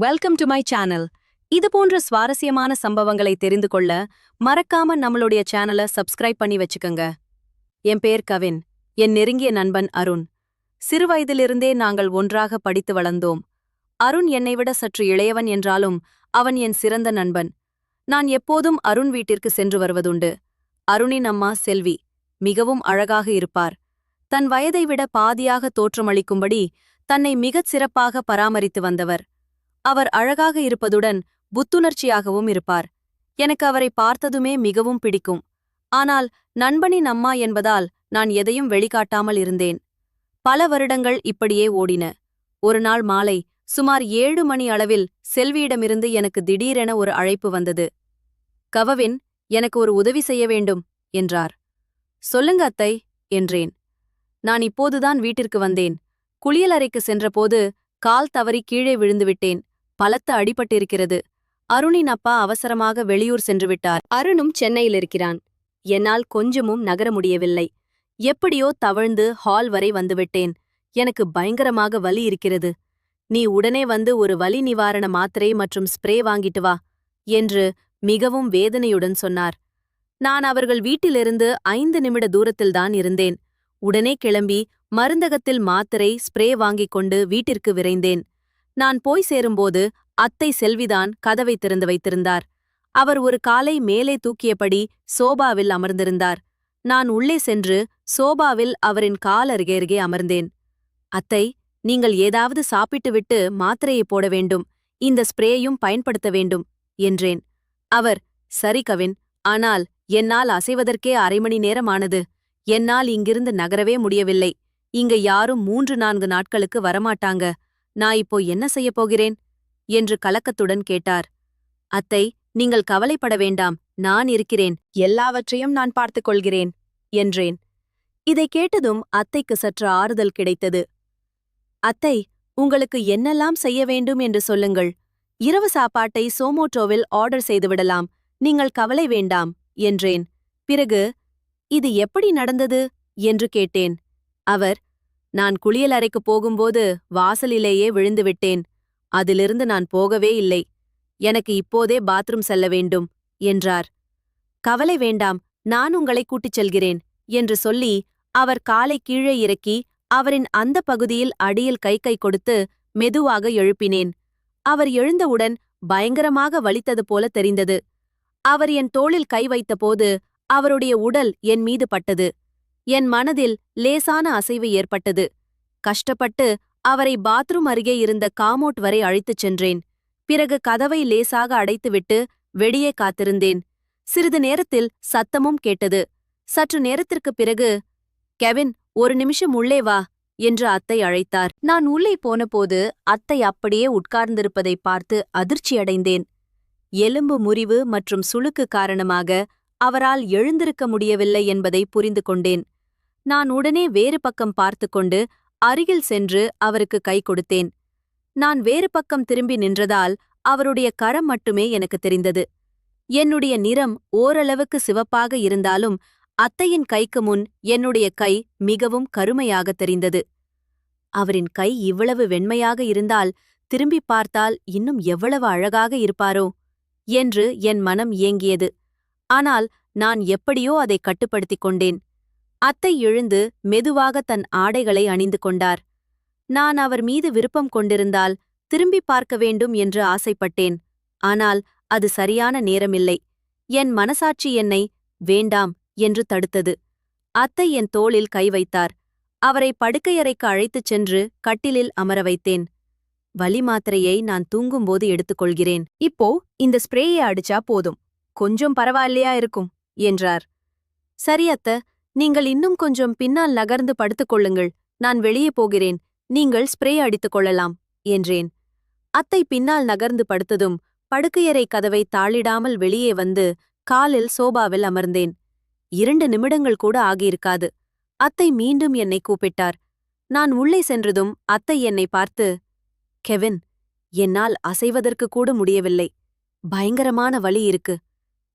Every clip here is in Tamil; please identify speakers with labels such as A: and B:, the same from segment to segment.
A: Welcome to my channel. இது போன்ற சுவாரஸ்யமான சம்பவங்களை தெரிந்து கொள்ள மறக்காம நம்மளுடைய சேனலை சப்ஸ்கிரைப் பண்ணி வச்சுக்கோங்க. என் பேர் கவின். என் நெருங்கிய நண்பன் அருண். சிறுவயதிலிருந்தே நாங்கள் ஒன்றாக படித்து வளர்ந்தோம். அருண் என்னை விட சற்று இளையவன் என்றாலும் அவன் என் சிறந்த நண்பன். நான் எப்போதும் அருண் வீட்டிற்கு சென்று வருவதுண்டு. அருணின் அம்மா செல்வி மிகவும் அழகாக இருப்பார். தன் வயதை விட பாதியாக தோற்றமளிக்கும்படி தன்னை மிகச் சிறப்பாக பராமரித்து வந்தவர். அவர் அழகாக இருப்பதுடன் புத்துணர்ச்சியாகவும் இருப்பார். எனக்கு அவரை பார்த்ததுமே மிகவும் பிடிக்கும். ஆனால் நண்பனின் அம்மா என்பதால் நான் எதையும் வெளிக்காட்டாமல் இருந்தேன். பல வருடங்கள் இப்படியே ஓடின. ஒரு நாள் மாலை சுமார் 7 மணி அளவில் செல்வியிடமிருந்து எனக்கு திடீரென ஒரு அழைப்பு வந்தது. கவவின், எனக்கு ஒரு உதவி செய்ய வேண்டும் என்றார். சொல்லுங்க அத்தை என்றேன். நான் இப்போதுதான் வீட்டிற்கு வந்தேன். குளியலறைக்கு சென்றபோது கால் தவறி கீழே விழுந்துவிட்டேன். பலத்த அடிபட்டிருக்கிறது. அருணின் அப்பா அவசரமாக வெளியூர் சென்றுவிட்டார். அருணும் சென்னையில் இருக்கிறான். என்னால் கொஞ்சமும் நகர முடியவில்லை. எப்படியோ தவழ்ந்து ஹால் வரை வந்துவிட்டேன். எனக்கு பயங்கரமாக வலி இருக்கிறது. நீ உடனே வந்து ஒரு வலி நிவாரண மாத்திரை மற்றும் ஸ்ப்ரே வாங்கிட்டு வா என்று மிகவும் வேதனையுடன் சொன்னார். நான் அவர்கள் வீட்டிலிருந்து 5 நிமிட தூரத்தில்தான் இருந்தேன். உடனே கிளம்பி மருந்தகத்தில் மாத்திரை ஸ்ப்ரே வாங்கிக் கொண்டு வீட்டிற்கு விரைந்தேன். நான் போய் சேரும்போது அத்தை செல்விதான் கதவை திறந்து வைத்திருந்தார். அவர் ஒரு காலை மேலே தூக்கியபடி சோபாவில் அமர்ந்திருந்தார். நான் உள்ளே சென்று சோபாவில் அவரின் கால் அருகே அமர்ந்தேன். அத்தை, நீங்கள் ஏதாவது சாப்பிட்டுவிட்டு மாத்திரையை போட வேண்டும். இந்த ஸ்ப்ரேயும் பயன்படுத்த வேண்டும் என்றேன். அவர், சரி கவின், ஆனால் என்னால் அசைவதற்கே 1/2 மணி நேரம் ஆனது. என்னால் இங்கிருந்து நகரவே முடியவில்லை. இங்க யாரும் 3-4 நாட்களுக்கு வரமாட்டாங்க. நான் இப்போ என்ன செய்யப் போகிறேன் என்று கலக்கத்துடன் கேட்டார். அத்தை, நீங்கள் கவலைப்பட வேண்டாம், நான் இருக்கிறேன். எல்லாவற்றையும் நான் பார்த்துக் கொள்கிறேன் என்றேன். இதை கேட்டதும் அத்தைக்கு சற்று ஆறுதல் கிடைத்தது. அத்தை, உங்களுக்கு என்னெல்லாம் செய்ய வேண்டும் என்று சொல்லுங்கள். இரவு சாப்பாட்டை சோமோட்டோவில் ஆர்டர் செய்துவிடலாம். நீங்கள் கவலை வேண்டாம் என்றேன். பிறகு, இது எப்படி நடந்தது என்று கேட்டேன். அவர், நான் குளியலறைக்கு போகும்போது வாசலிலேயே விழுந்துவிட்டேன். அதிலிருந்து நான் போகவே இல்லை. எனக்கு இப்போதே பாத்ரூம் செல்ல வேண்டும் என்றார். கவலை வேண்டாம், நான் உங்களை கூட்டிச் செல்கிறேன் என்று சொல்லி அவர் காலை கீழே இறக்கி அவரின் அந்த பகுதியில் அடியில் கை கொடுத்து மெதுவாக எழுப்பினேன். அவர் எழுந்தவுடன் பயங்கரமாக வலித்தது போல தெரிந்தது. அவர் என் தோளில் கை வைத்தபோது அவருடைய உடல் என் மீது பட்டது. என் மனதில் லேசான அசைவு ஏற்பட்டது. கஷ்டப்பட்டு அவரை பாத்ரூம் அருகே இருந்த காமோட் வரை அழைத்துச் சென்றேன். பிறகு கதவை லேசாக அடைத்துவிட்டு வெளியே காத்திருந்தேன். சிறிது நேரத்தில் சத்தமும் கேட்டது. சற்று நேரத்திற்குப் பிறகு, கெவின், ஒரு நிமிஷம் உள்ளே வா என்று அத்தை அழைத்தார். நான் உள்ளே போனபோது அத்தை அப்படியே உட்கார்ந்திருப்பதை பார்த்து அதிர்ச்சியடைந்தேன். எலும்பு முறிவு மற்றும் சுளுக்கு காரணமாக அவரால் எழுந்திருக்க முடியவில்லை என்பதை புரிந்து கொண்டேன். நான் உடனே வேறு பக்கம் பார்த்து கொண்டு அருகில் சென்று அவருக்கு கை கொடுத்தேன். நான் வேறு பக்கம் திரும்பி நின்றதால் அவருடைய கரம் மட்டுமே எனக்கு தெரிந்தது. என்னுடைய நிறம் ஓரளவுக்கு சிவப்பாக இருந்தாலும் அத்தையின் கைக்கு முன் என்னுடைய கை மிகவும் கருமையாக தெரிந்தது. அவரின் கை இவ்வளவு வெண்மையாக இருந்தால் திரும்பிப் பார்த்தால் இன்னும் எவ்வளவு அழகாக இருப்பாரோ என்று என் மனம் ஏங்கியது. ஆனால் நான் எப்படியோ அதை கட்டுப்படுத்திக் கொண்டேன். அத்தை எழுந்து மெதுவாக தன் ஆடைகளை அணிந்து கொண்டார். நான் அவர் மீது விருப்பம் கொண்டிருந்தால் திரும்பி பார்க்க வேண்டும் என்று ஆசைப்பட்டேன். ஆனால் அது சரியான நேரமில்லை. என் மனசாட்சி என்னை வேண்டாம் என்று தடுத்தது. அத்தை என் தோளில் கை வைத்தார். அவரை படுக்கையறைக்கு அழைத்துச் சென்று கட்டிலில் அமர வைத்தேன். வலி மாத்திரையை நான் தூங்கும்போது எடுத்துக்கொள்கிறேன். இப்போ இந்த ஸ்ப்ரேயை அடிச்சா போதும், கொஞ்சம் பரவாயில்லையா இருக்கும் என்றார். சரி அத்தை, நீங்கள் இன்னும் கொஞ்சம் பின்னால் நகர்ந்து படுத்துக் கொள்ளுங்கள். நான் வெளியே போகிறேன். நீங்கள் ஸ்ப்ரே அடித்துக் கொள்ளலாம் என்றேன். அத்தை பின்னால் நகர்ந்து படுத்ததும் படுக்கையறை கதவை தாளிடாமல் வெளியே வந்து காலில் சோபாவில் அமர்ந்தேன். 2 நிமிடங்கள் கூட ஆகியிருக்காது. அத்தை மீண்டும் என்னை கூப்பிட்டார். நான் உள்ளே சென்றதும் அத்தை என்னை பார்த்து, கெவின், என்னால் அசைவதற்கு கூட முடியவில்லை. பயங்கரமான வலி இருக்கு.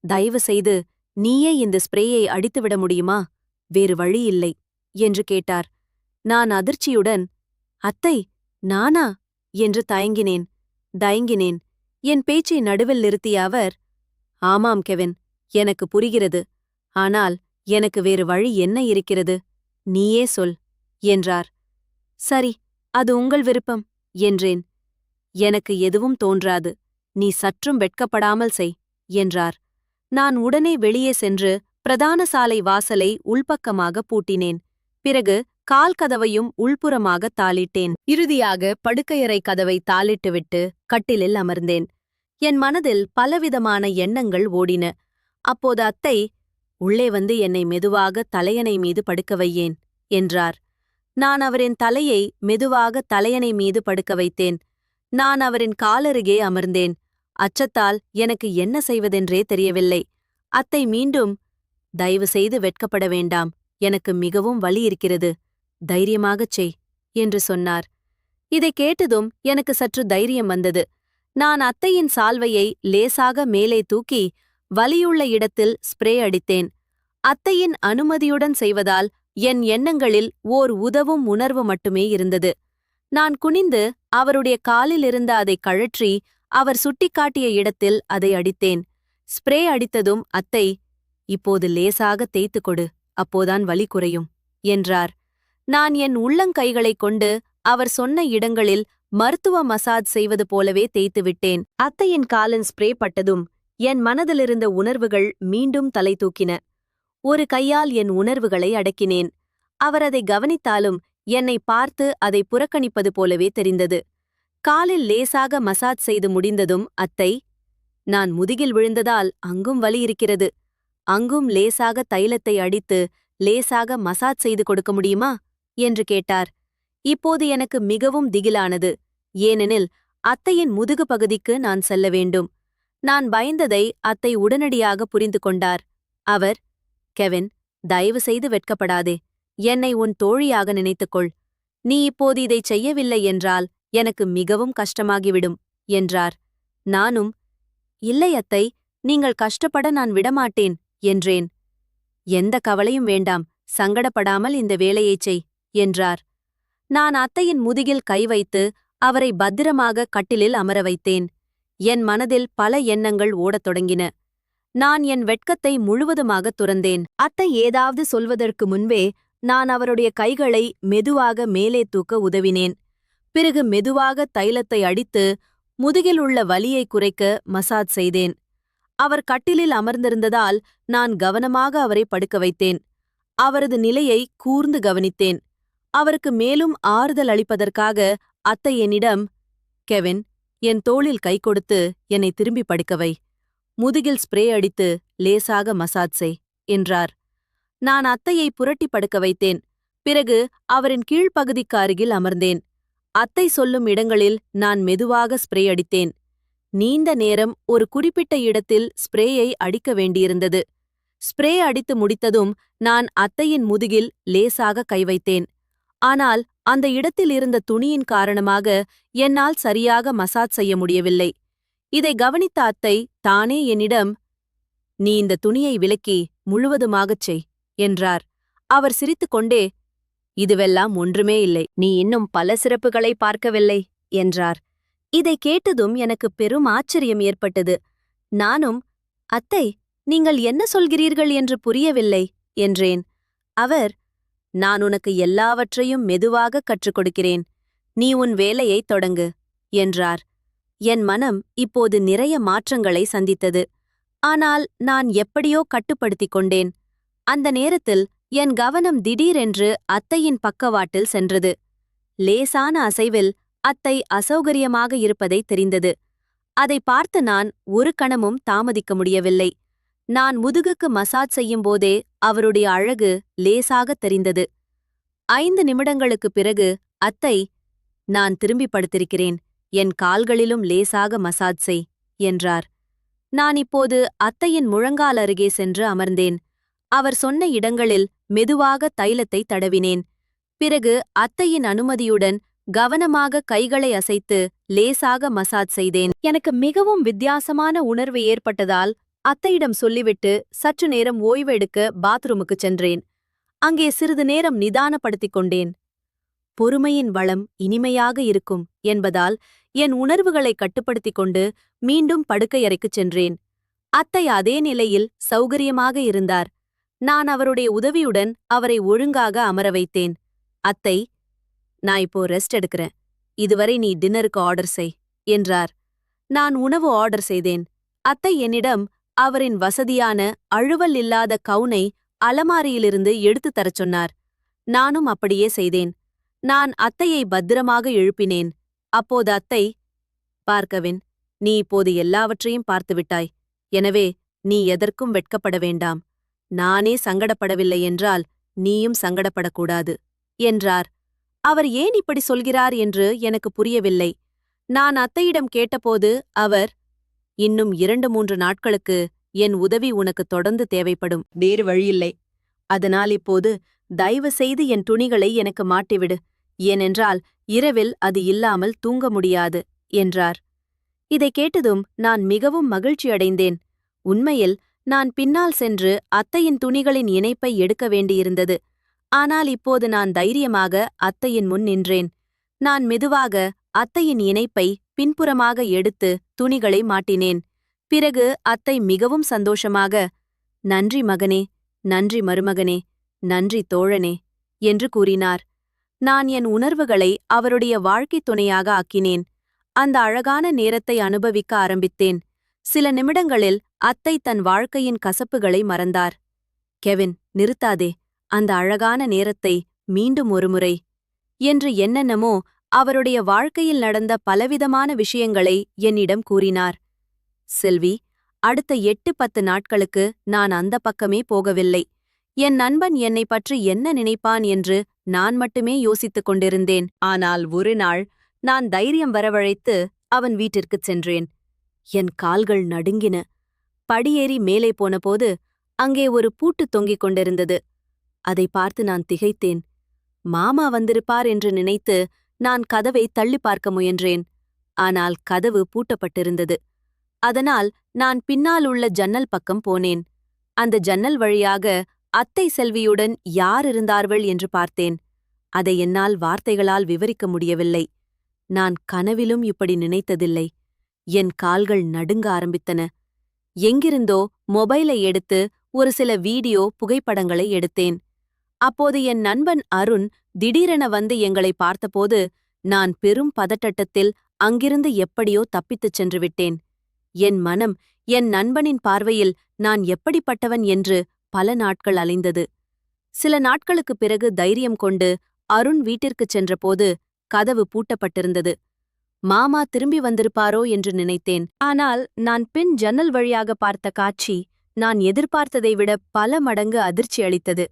A: தயவு செய்து நீயே இந்த ஸ்ப்ரேயை அடித்துவிட முடியுமா? வேறு வழி இல்லை என்று கேட்டார். நான் அதிர்ச்சியுடன், அத்தை, நானா என்று தயங்கினேன். தயங்கினேன். என் பேச்சை நடுவில் நிறுத்திய அவர், ஆமாம் கெவின், எனக்கு புரிகிறது. ஆனால் எனக்கு வேறு வழி என்ன இருக்கிறது? நீயே சொல் என்றார். சரி, அது உங்கள் விருப்பம் என்றேன். எனக்கு எதுவும் தோன்றாது. நீ சற்றும் வெட்கப்படாமல் செய் என்றார். நான் உடனே வெளியே சென்று பிரதான சாலை வாசலை உள்பக்கமாக பூட்டினேன். பிறகு கால் கதவையும் உள்புறமாக தாளிட்டேன். இறுதியாக படுக்கையறை கதவை தாளிட்டுவிட்டு கட்டிலில் அமர்ந்தேன். என் மனதில் பலவிதமான எண்ணங்கள் ஓடின. அப்போது அத்தை, உள்ளே வந்து என்னை மெதுவாக தலையணை மீது படுக்க வையேன் என்றார். நான் அவரின் தலையை மெதுவாக தலையணை மீது படுக்க வைத்தேன். நான் அவரின் காலருகே அமர்ந்தேன். அச்சத்தால் எனக்கு என்ன செய்வதென்றே தெரியவில்லை. அத்தை மீண்டும், தயவு செய்து வெட்கப்பட வேண்டாம், எனக்கு மிகவும் வலி இருக்கிறது, தைரியமாகச் செய் என்று சொன்னார். இதைக் கேட்டதும் எனக்கு சற்று தைரியம் வந்தது. நான் அத்தையின் சால்வையை லேசாக மேலே தூக்கி வலியுள்ள இடத்தில் ஸ்ப்ரே அடித்தேன். அத்தையின் அனுமதியுடன் செய்வதால் என் எண்ணங்களில் ஓர் உதவும் உணர்வு மட்டுமே இருந்தது. நான் குனிந்து அவருடைய காலில் இருந்த அதைக் கழற்றி அவர் சுட்டிக்காட்டிய இடத்தில் அதை அடித்தேன். ஸ்ப்ரே அடித்ததும் அத்தை, இப்போது லேசாக தேய்த்து கொடு, அப்போதான் வலி குறையும் என்றார். நான் என் உள்ளங்கைகளைக் கொண்டு அவர் சொன்ன இடங்களில் மருத்துவ மசாஜ் செய்வது போலவே தேய்த்துவிட்டேன். அத்தையின் காலின் ஸ்ப்ரே பட்டதும் என் மனதிலிருந்த உணர்வுகள் மீண்டும் தலை தூக்கின. ஒரு கையால் என் உணர்வுகளை அடக்கினேன். அவர் அதை கவனித்தாலும் என்னை பார்த்து அதை புறக்கணிப்பது போலவே தெரிந்தது. காலில் லேசாக மசாஜ் செய்து முடிந்ததும் அத்தை, நான் முதுகில் விழுந்ததால் அங்கும் வலி இருக்கிறது, அங்கும் லேசாக தைலத்தை அடித்து லேசாக மசாஜ் செய்து கொடுக்க முடியுமா என்று கேட்டார். இப்போது எனக்கு மிகவும் திகிலானது. ஏனெனில் அத்தையின் முதுகு பகுதிக்கு நான் செல்ல வேண்டும். நான் பயந்ததை அத்தை உடனடியாக புரிந்து கொண்டார். அவர், கெவின், தயவு செய்து வெட்கப்படாதே, என்னை உன் தோழியாக நினைத்துக்கொள். நீ இப்போது இதைச் செய்யவில்லை என்றால் எனக்கு மிகவும் கஷ்டமாகிவிடும் என்றார். நானும், இல்லை அத்தை, நீங்கள் கஷ்டப்பட நான் விடமாட்டேன் என்றேன். எந்த கவலையும் வேண்டாம், சங்கடப்படாமல் இந்த வேலையைச் செய் என்றார். நான் அத்தையின் முதுகில் கை வைத்து அவரை பத்திரமாக கட்டிலில் அமர வைத்தேன். என் மனதில் பல எண்ணங்கள் ஓடத் தொடங்கின. நான் என் வெட்கத்தை முழுவதுமாகத் துறந்தேன். அத்தை ஏதாவது சொல்வதற்கு முன்பே நான் அவருடைய கைகளை மெதுவாக மேலே தூக்க உதவினேன். பிறகு மெதுவாக தைலத்தை அடித்து முதுகில் உள்ள வலியை குறைக்க மசாஜ் செய்தேன். அவர் கட்டிலில் அமர்ந்திருந்ததால் நான் கவனமாக அவரை படுக்க வைத்தேன். அவரது நிலையை கூர்ந்து கவனித்தேன். அவருக்கு மேலும் ஆறுதல் அளிப்பதற்காக அத்தை என்னிடம், கெவின், என் தோளில் கை கொடுத்து என்னை திரும்பி படுக்க வை, முதுகில் ஸ்ப்ரே அடித்து லேசாக மசாஜ் செய் என்றார். நான் அத்தையை புரட்டி படுக்க வைத்தேன். பிறகு அவரின் கீழ்ப்பகுதிக்கு அருகில் அமர்ந்தேன். அத்தை சொல்லும் இடங்களில் நான் மெதுவாக ஸ்ப்ரே அடித்தேன். நீண்ட நேரம் ஒரு குறிப்பிட்ட இடத்தில் ஸ்ப்ரேயை அடிக்க வேண்டியிருந்தது. ஸ்ப்ரே அடித்து முடித்ததும் நான் அத்தையின் முதுகில் லேசாக கை வைத்தேன். ஆனால் அந்த இடத்தில் இருந்த துணியின் காரணமாக என்னால் சரியாக மசாஜ் செய்ய முடியவில்லை. இதை கவனித்த அத்தை தானே என்னிடம், நீ இந்த துணியை விலக்கி முழுவதுமாகச் செய் என்றார். அவர் சிரித்துக்கொண்டே, இதுவெல்லாம் ஒன்றுமே இல்லை, நீ இன்னும் பல சிறப்புகளை பார்க்கவில்லை என்றார். இதைக் கேட்டதும் எனக்கு பெரும் ஆச்சரியம் ஏற்பட்டது. நானும், அத்தை, நீங்கள் என்ன சொல்கிறீர்கள் என்று புரியவில்லை என்றேன். அவர், நான் உனக்கு எல்லாவற்றையும் மெதுவாக கற்றுக் கொடுக்கிறேன், நீ உன் வேலையைத் தொடங்கு என்றார். என் மனம் இப்போது நிறைய மாற்றங்களை சந்தித்தது. ஆனால் நான் எப்படியோ கட்டுப்படுத்திக் கொண்டேன். அந்த நேரத்தில் என் கவனம் திடீரென்று அத்தையின் பக்கவாட்டில் சென்றது. லேசான அசைவில் அத்தை அசௌகரியமாக இருப்பதை தெரிந்தது. அதை பார்த்து நான் ஒரு கணமும் தாமதிக்க முடியவில்லை. நான் முதுகுக்கு மசாஜ் செய்யும்போதே அவருடைய அழகு லேசாகத் தெரிந்தது. 5 நிமிடங்களுக்குப் பிறகு அத்தை, நான் திரும்பி படுத்திருக்கிறேன், என் கால்களிலும் லேசாக மசாஜ் செய் என்றார். நான் இப்போது அத்தையின் முழங்கால் அருகே சென்று அமர்ந்தேன். அவர் சொன்ன இடங்களில் மெதுவாக தைலத்தை தடவினேன். பிறகு அத்தையின் அனுமதியுடன் கவனமாக கைகளை அசைத்து லேசாக மசாஜ் செய்தேன். எனக்கு மிகவும் வித்தியாசமான உணர்வு ஏற்பட்டதால் அத்தையிடம் சொல்லிவிட்டு சற்று நேரம் ஓய்வெடுக்க பாத்ரூமுக்குச் சென்றேன். அங்கே சிறிது நேரம் நிதானப்படுத்திக் கொண்டேன். பொறுமையின் வளம் இனிமையாக இருக்கும் என்பதால் என் உணர்வுகளை கட்டுப்படுத்திக் கொண்டு மீண்டும் படுக்கையறைக்குச் சென்றேன். அத்தை அதே நிலையில் சௌகரியமாக இருந்தார். நான் அவருடைய உதவியுடன் அவரை ஒழுங்காக அமர வைத்தேன். அத்தை, நான் இப்போ ரெஸ்ட் எடுக்கிறேன். இதுவரை நீ டின்னருக்கு ஆர்டர் செய் என்றார். நான் உணவு ஆர்டர் செய்தேன். அத்தை என்னிடம் அவரின் வசதியான அழுவல் இல்லாத கவுனை அலமாரியிலிருந்து எடுத்துத் தரச் சொன்னார். நானும் அப்படியே செய்தேன். நான் அத்தையை பத்திரமாக எழுப்பினேன். அப்போது அத்தை, பார்க்கவின், நீ இப்போது எல்லாவற்றையும் பார்த்துவிட்டாய். எனவே நீ எதற்கும் வெட்கப்பட வேண்டாம். நானே சங்கடப்படவில்லை என்றால் நீயும் சங்கடப்படக்கூடாது என்றார். அவர் ஏன் இப்படி சொல்கிறார் என்று எனக்கு புரியவில்லை. நான் அத்தையிடம் கேட்டபோது அவர், இன்னும் 2-3 நாட்களுக்கு என் உதவி உனக்கு தொடர்ந்து தேவைப்படும். வேறு வழியில்லை. அதனால் இப்போது தயவு செய்து என் துணிகளை எனக்கு மாட்டிவிடு. ஏனென்றால் இரவில் அது இல்லாமல் தூங்க முடியாது என்றார். இதை கேட்டதும் நான் மிகவும் மகிழ்ச்சியடைந்தேன். உண்மையில் நான் பின்னால் சென்று அத்தையின் துணிகளின் இணைப்பை எடுக்க வேண்டியிருந்தது. ஆனால் இப்போது நான் தைரியமாக அத்தையின் முன் நின்றேன். நான் மெதுவாக அத்தையின் இணைப்பை பின்புறமாக எடுத்து துணிகளை மாட்டினேன். பிறகு அத்தை மிகவும் சந்தோஷமாக, நன்றி மகனே, நன்றி மருமகனே, நன்றி தோழனே என்று கூறினார். நான் என் உணர்வுகளை அவருடைய வாழ்க்கைத் துணையாக ஆக்கினேன். அந்த அழகான நேரத்தை அனுபவிக்க ஆரம்பித்தேன். சில நிமிடங்களில் அத்தை தன் வாழ்க்கையின் கசப்புகளை மறந்தார். கெவின், நிறுத்தாதே, அந்த அழகான நேரத்தை மீண்டும் ஒருமுறை என்று என்னென்னமோ அவருடைய வாழ்க்கையில் நடந்த பலவிதமான விஷயங்களை என்னிடம் கூறினார். செல்வி, அடுத்த 8-10 நாட்களுக்கு நான் அந்த பக்கமே போகவில்லை. என் நண்பன் என்னை பற்றி என்ன நினைப்பான் என்று நான் மட்டுமே யோசித்துக் கொண்டிருந்தேன். ஆனால் ஒரு நாள் நான் தைரியம் வரவழைத்து அவன் வீட்டிற்குச் சென்றேன். என் கால்கள் நடுங்கின. படியேறி மேலே போனபோது அங்கே ஒரு பூட்டு தொங்கிக் கொண்டிருந்தது. அதை பார்த்து நான் திகைத்தேன். மாமா வந்திருப்பார் என்று நினைத்து நான் கதவை தள்ளி பார்க்க முயன்றேன். ஆனால் கதவு பூட்டப்பட்டிருந்தது. அதனால் நான் பின்னால் உள்ள ஜன்னல் பக்கம் போனேன். அந்த ஜன்னல் வழியாக அத்தை செல்வியுடன் யார் இருந்தார்கள் என்று பார்த்தேன். அதை என்னால் வார்த்தைகளால் விவரிக்க முடியவில்லை. நான் கனவிலும் இப்படி நினைத்ததில்லை. என் கால்கள் நடுங்க ஆரம்பித்தன. எங்கிருந்தோ மொபைலை எடுத்து ஒரு சில வீடியோ புகைப்படங்களை எடுத்தேன். அப்போது என் நண்பன் அருண் திடீரென வந்து எங்களை பார்த்தபோது நான் பெரும் பதட்டத்தில் அங்கிருந்து எப்படியோ தப்பித்துச் சென்று விட்டேன். என் மனம் என் நண்பனின் பார்வையில் நான் எப்படிப்பட்டவன் என்று பல நாட்கள் அலைந்தது. சில நாட்களுக்குப் பிறகு தைரியம் கொண்டு அருண் வீட்டிற்குச் சென்றபோது கதவு பூட்டப்பட்டிருந்தது. மாமா திரும்பி வந்திருப்பாரோ என்று நினைத்தேன். ஆனால் நான் பின் ஜன்னல் வழியாக பார்த்த காட்சி நான் எதிர்பார்த்ததை விட பல மடங்கு அதிர்ச்சி அளித்தது.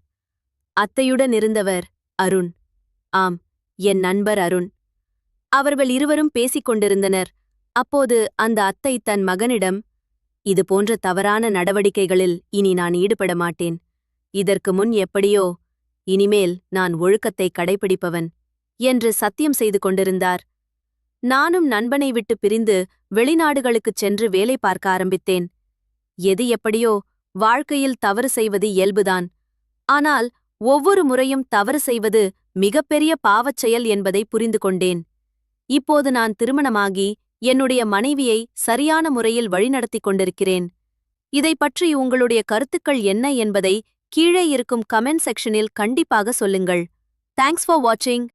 A: அத்தையுடன் இருந்தவர் அருண். ஆம், என் நண்பர் அருண். அவர்கள் இருவரும் பேசிக் கொண்டிருந்தனர். அப்போது அந்த அத்தை தன் மகனிடம், இது போன்ற தவறான நடவடிக்கைகளில் இனி நான் ஈடுபட மாட்டேன். இதற்கு முன் எப்படியோ, இனிமேல் நான் ஒழுக்கத்தை கடைப்பிடிப்பவன் என்று சத்தியம் செய்து கொண்டிருந்தார். நானும் நண்பனை விட்டு பிரிந்து வெளிநாடுகளுக்குச் சென்று வேலை பார்க்க ஆரம்பித்தேன். எது எப்படியோ, வாழ்க்கையில் தவறு செய்வது இயல்புதான். ஆனால் ஒவ்வொரு முறையும் தவறு செய்வது மிகப்பெரிய பாவச் செயல் என்பதை புரிந்து கொண்டேன். இப்போது நான் திருமணமாகி என்னுடைய மனைவியை சரியான முறையில் வழிநடத்திக் கொண்டிருக்கிறேன். இதைப் பற்றி உங்களுடைய கருத்துக்கள் என்ன என்பதை கீழே இருக்கும் கமெண்ட் செக்ஷனில் கண்டிப்பாக சொல்லுங்கள். தேங்க்ஸ் ஃபார் வாட்சிங்.